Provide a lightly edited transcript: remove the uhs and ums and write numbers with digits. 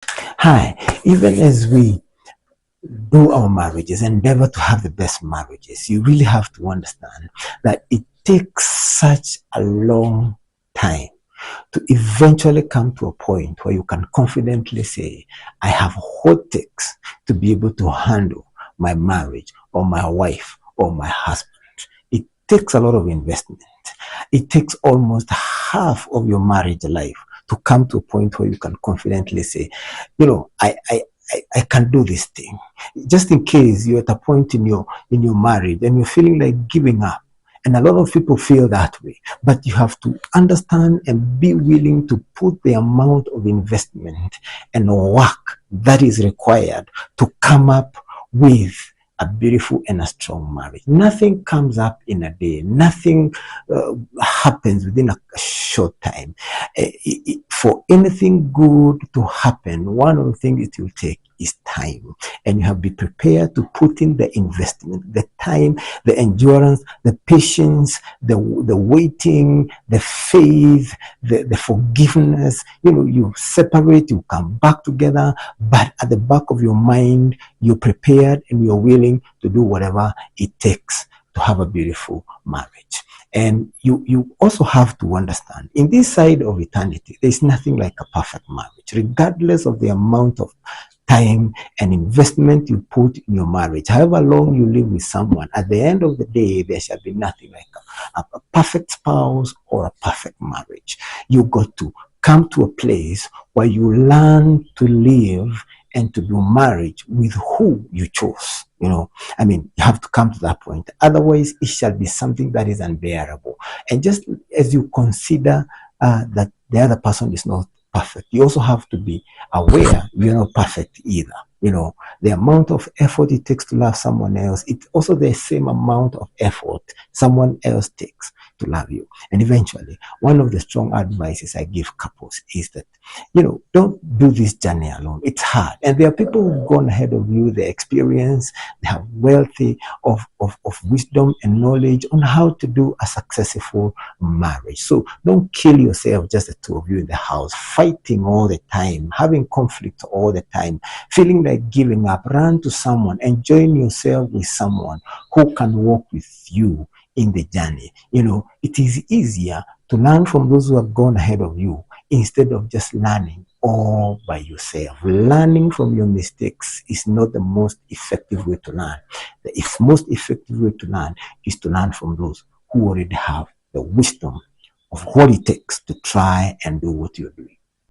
Hi, even as we do our marriages, endeavor to have the best marriages, you really have to understand that it takes such a long time to eventually come to a point where you can confidently say, I have what it takes to be able to handle my marriage or my wife or my husband. It takes a lot of investment. It takes almost half of your marriage life to come to a point where you can confidently say, I can do this thing. Just in case you're at a point in your marriage and you're feeling like giving up. And a lot of people feel that way. But you have to understand and be willing to put the amount of investment and work that is required to come up with a beautiful and a strong marriage. Nothing comes up in a day. Nothing happens within a short time. For anything good to happen, one of the things it will take is time. And you have to be prepared to put in the investment, the time, the endurance, the patience, the waiting, the faith, the forgiveness. You separate, you come back together, but at the back of your mind, you're prepared and you're willing to do whatever it takes to have a beautiful marriage. And you also have to understand, in this side of eternity, there's nothing like a perfect marriage, regardless of the amount of time and investment you put in your marriage. However long you live with someone, at the end of the day, there shall be nothing like a perfect spouse or a perfect marriage. You got to come to a place where you learn to live and to do marriage with who you chose. You have to come to that point. Otherwise, it shall be something that is unbearable. And just as you consider that the other person is not perfect, you also have to be aware you're not perfect either. The amount of effort it takes to love someone else, it's also the same amount of effort someone else takes to love you. And eventually, one of the strong advices I give couples is that, don't do this journey alone. It's hard. And there are people who've gone ahead of you, the experience, they have wealthy of wisdom and knowledge on how to do a successful marriage. So don't kill yourself, just the two of you in the house, fighting all the time, having conflict all the time, feeling like giving up. Run to someone and join yourself with someone who can walk with you in the journey. It is easier to learn from those who have gone ahead of you instead of just learning all by yourself. Learning from your mistakes is not the most effective way to learn. The most effective way to learn is to learn from those who already have the wisdom of what it takes to try and do what you're doing.